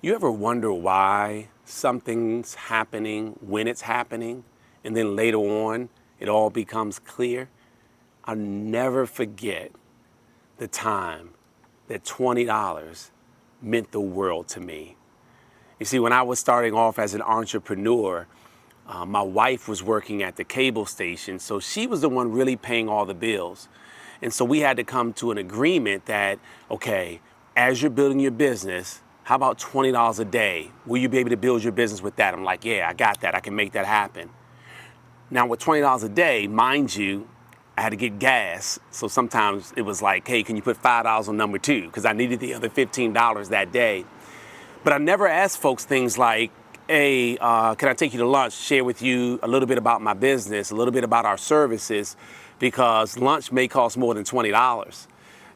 You ever wonder why something's happening when it's happening, and then later on it all becomes clear? I'll never forget the time that $20 meant the world to me. You see, when I was starting off as an entrepreneur, my wife was working at the cable station, so she was the one really paying all the bills. And so we had to come to an agreement that, okay, as you're building your business, how about $20 a day? Will you be able to build your business with that? I'm like, yeah, I got that. I can make that happen. Now with $20 a day, mind you, I had to get gas. So sometimes it was like, hey, can you put $5 on number two? Because I needed the other $15 that day. But I never asked folks things like, hey, can I take you to lunch, share with you a little bit about my business, a little bit about our services, because lunch may cost more than $20.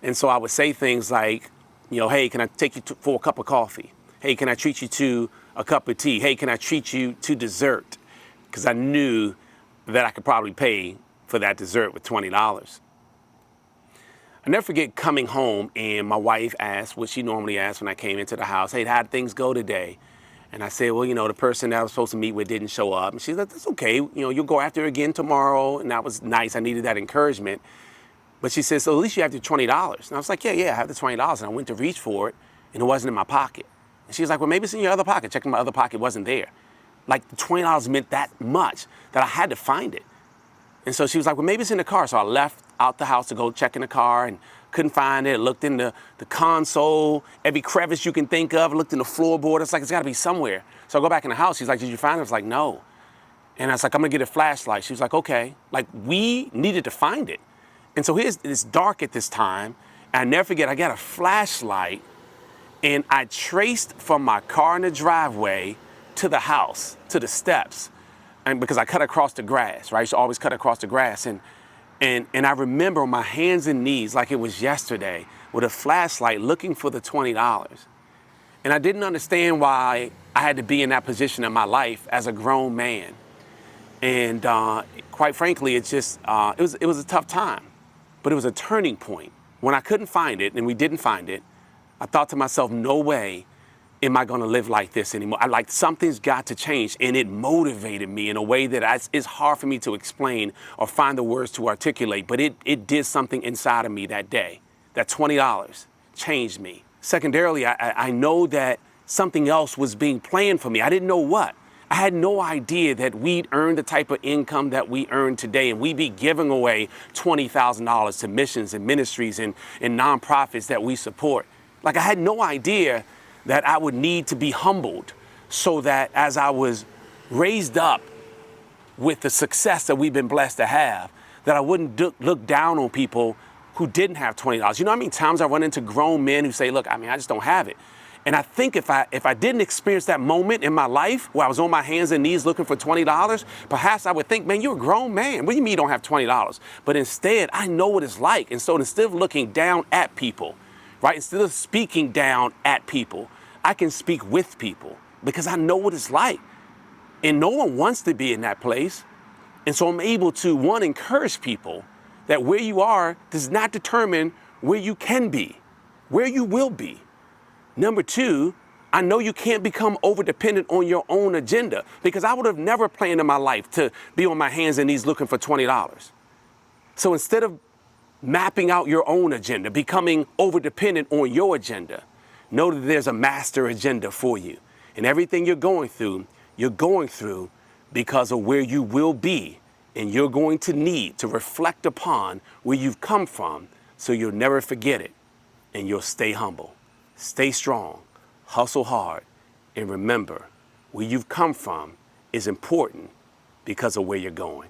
And so I would say things like, hey, can I take you for a cup of coffee? Hey, can I treat you to a cup of tea? Hey, can I treat you to dessert? Because I knew that I could probably pay for that dessert with $20. I never forget coming home and my wife asked what she normally asks when I came into the house, hey, how'd things go today? And I said, well, the person that I was supposed to meet with didn't show up. And she's like, that's okay. You'll go after her again tomorrow. And that was nice. I needed that encouragement. But she said, so at least you have the $20. And I was like, yeah, I have the $20. And I went to reach for it, and it wasn't in my pocket. And she was like, well, maybe it's in your other pocket. Checking my other pocket, it wasn't there. Like the $20 meant that much that I had to find it. And so she was like, well, maybe it's in the car. So I left out the house to go check in the car and couldn't find it. Looked in the console, every crevice you can think of, looked in the floorboard. It's like, it's got to be somewhere. So I go back in the house. She's like, did you find it? I was like, no. And I was like, I'm going to get a flashlight. She was like, okay. Like, we needed to find it. And so it's dark at this time. And I never forget, I got a flashlight and I traced from my car in the driveway to the house, to the steps. And because I cut across the grass, right? So I always cut across the grass. And I remember on my hands and knees, like it was yesterday, with a flashlight looking for the $20. And I didn't understand why I had to be in that position in my life as a grown man. And quite frankly, it was a tough time. But it was a turning point. When I couldn't find it, and we didn't find it, I thought to myself, no way am I going to live like this anymore. Something's got to change. And it motivated me in a way that it's hard for me to explain or find the words to articulate. But it did something inside of me that day. That $20 changed me. Secondarily, I know that something else was being planned for me. I didn't know what. I had no idea that we'd earn the type of income that we earn today, and we'd be giving away $20,000 to missions and ministries and nonprofits that we support. Like, I had no idea that I would need to be humbled so that as I was raised up with the success that we've been blessed to have, that I wouldn't look down on people who didn't have $20. You know how many times I run into grown men who say, look, I just don't have it. And I think if I didn't experience that moment in my life where I was on my hands and knees looking for $20, perhaps I would think, man, you're a grown man. What do you mean you don't have $20? But instead, I know what it's like. And so instead of looking down at people, right, instead of speaking down at people, I can speak with people because I know what it's like. And no one wants to be in that place. And so I'm able to, one, encourage people that where you are does not determine where you can be, where you will be. Number two, I know you can't become over-dependent on your own agenda because I would have never planned in my life to be on my hands and knees looking for $20. So instead of mapping out your own agenda, becoming over-dependent on your agenda, know that there's a master agenda for you. And everything you're going through because of where you will be, and you're going to need to reflect upon where you've come from so you'll never forget it and you'll stay humble. Stay strong, hustle hard, and remember, where you've come from is important because of where you're going.